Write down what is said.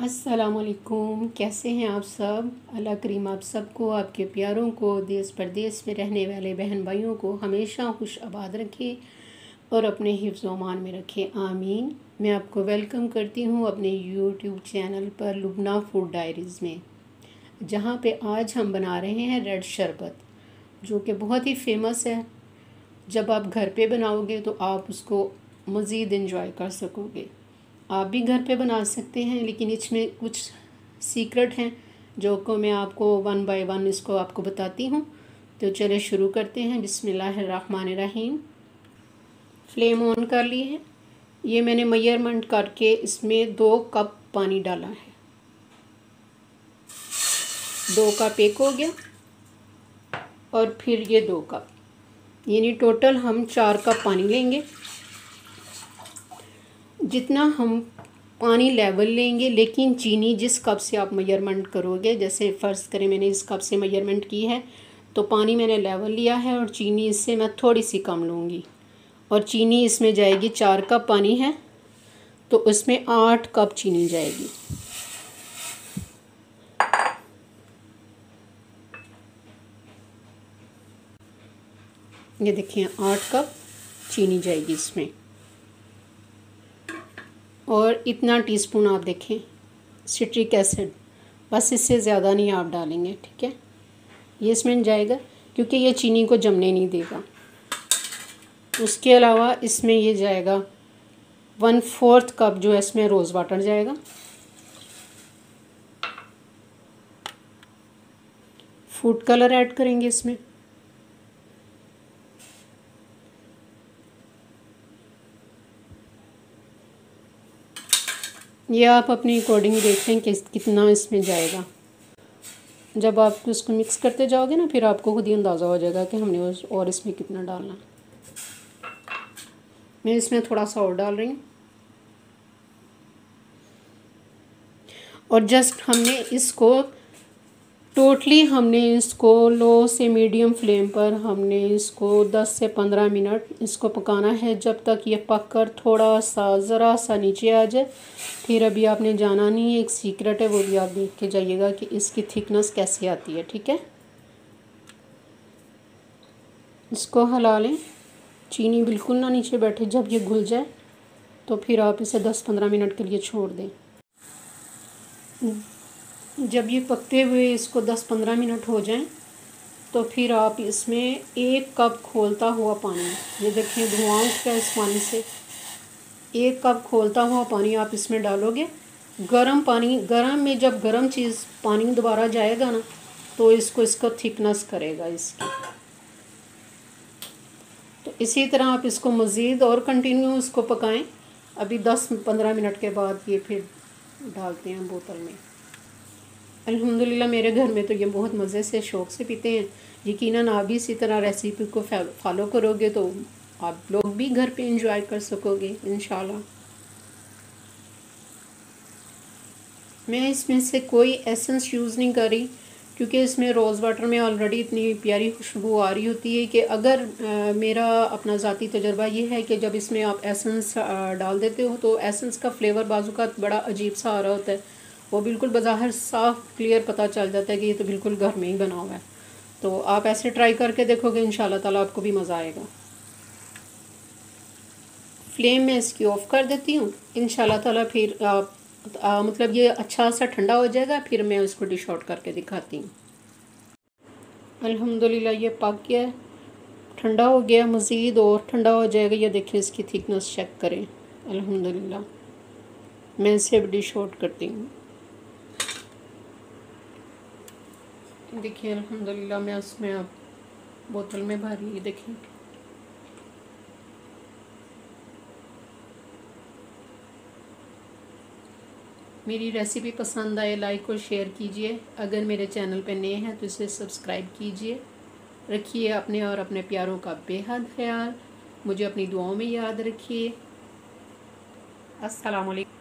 अस्सलामुअलैकुम। कैसे हैं आप सब? अल्लाह करीम आप सबको, आपके प्यारों को, देश परदेश में रहने वाले बहन भाइयों को हमेशा खुश आबाद रखे और अपने हिफ्ज़ व अमान में रखे, आमीन। मैं आपको वेलकम करती हूँ अपने यूट्यूब चैनल पर लुबना फूड डायरीज़ में, जहाँ पे आज हम बना रहे हैं रेड शरबत, जो कि बहुत ही फेमस है। जब आप घर पे बनाओगे तो आप उसको मज़ीद इंजॉय कर सकोगे। आप भी घर पे बना सकते हैं, लेकिन इसमें कुछ सीक्रेट हैं जो को मैं आपको वन बाय वन इसको आपको बताती हूँ। तो चले शुरू करते हैं। बिस्मिल्लाहिर्रहमानिर्रहीम। फ्लेम ऑन कर ली है। ये मैंने मेजरमेंट करके इसमें 2 कप पानी डाला है। 2 कप एक हो गया और फिर ये 2 कप, यानी टोटल हम 4 कप पानी लेंगे। जितना हम पानी लेवल लेंगे, लेकिन चीनी जिस कप से आप मेजरमेंट करोगे, जैसे फ़र्ज़ करें मैंने इस कप से मेजरमेंट की है तो पानी मैंने लेवल लिया है और चीनी इससे मैं थोड़ी सी कम लूँगी। और चीनी इसमें जाएगी, 4 कप पानी है तो उसमें 8 कप चीनी जाएगी। ये देखिए 8 कप चीनी जाएगी इसमें। और इतना टीस्पून आप देखें सिट्रिक एसिड, बस इससे ज़्यादा नहीं आप डालेंगे, ठीक है। ये इसमें जाएगा क्योंकि ये चीनी को जमने नहीं देगा। उसके अलावा इसमें ये जाएगा 1/4 कप जो है इसमें रोज़ वाटर जाएगा। फूड कलर ऐड करेंगे इसमें। ये आप अपनी अकॉर्डिंग देखें कि कितना इसमें जाएगा। जब आप उसको मिक्स करते जाओगे ना, फिर आपको खुद ही अंदाज़ा हो जाएगा कि हमने और इसमें कितना डालना। मैं इसमें थोड़ा सा और डाल रही हूँ। और जस्ट हमने इसको लो से मीडियम फ्लेम पर हमने इसको 10 से 15 मिनट इसको पकाना है, जब तक ये पक कर थोड़ा सा ज़रा सा नीचे आ जाए। फिर अभी आपने जाना नहीं है, एक सीक्रेट है, वो भी आप देख के जाइएगा कि इसकी थिकनेस कैसे आती है, ठीक है। इसको हिला लें, चीनी बिल्कुल ना नीचे बैठे। जब ये घुल जाए तो फिर आप इसे 10-15 मिनट के लिए छोड़ दें। जब ये पकते हुए इसको 10-15 मिनट हो जाएं तो फिर आप इसमें 1 कप खोलता हुआ पानी, ये देखिए धुआं उठता है इस पानी से, 1 कप खोलता हुआ पानी आप इसमें डालोगे। गर्म पानी, गर्म में जब गर्म चीज़ पानी दोबारा जाएगा ना तो इसको थिकनेस करेगा इसकी। तो इसी तरह आप इसको मज़ीद और कंटिन्यू इसको पकाएं। अभी 10-15 मिनट के बाद ये फिर डालते हैं बोतल में। अल्हम्दुलिल्लाह मेरे घर में तो ये बहुत मज़े से शौक़ से पीते हैं। यकीनन आप भी इसी तरह रेसिपी को फॉलो करोगे तो आप लोग भी घर पे एंजॉय कर सकोगे इंशाल्लाह। मैं इसमें से कोई एसेंस यूज़ नहीं कर रही, क्योंकि इसमें रोज़ वाटर में ऑलरेडी इतनी प्यारी खुशबू आ रही होती है कि अगर मेरा अपना ज़ाती तजर्बा ये है कि जब इसमें आप एसेंस डाल देते हो तो एसेंस का फ्लेवर बाजू का बड़ा अजीब सा आ रहा होता है। वो बिल्कुल बाहर साफ़ क्लियर पता चल जाता है कि ये तो बिल्कुल घर में ही बना हुआ है। तो आप ऐसे ट्राई करके देखोगे, इंशाल्लाह ताला आपको भी मज़ा आएगा। फ्लेम में इसकी ऑफ़ कर देती हूँ। इंशाल्लाह ताला फिर मतलब ये अच्छा सा ठंडा हो जाएगा, फिर मैं उसको डिश आउट करके दिखाती हूँ। अल्हम्दुलिल्लाह ये पक गया है, ठंडा हो गया, मज़ीद और ठंडा हो जाएगा। ये देखिए इसकी थिकनेस चेक करें। अल्हम्दुलिल्लाह मैं इसे अब डिश आउट करती हूँ। देखिए अल्हम्दुलिल्लाह मैं उसमें अब बोतल में भर ली। देखिए मेरी रेसिपी पसंद आए लाइक और शेयर कीजिए। अगर मेरे चैनल पर नए हैं तो इसे सब्सक्राइब कीजिए। रखिए अपने और अपने प्यारों का बेहद ख्याल। मुझे अपनी दुआओं में याद रखिए। अस्सलाम वालेकुम।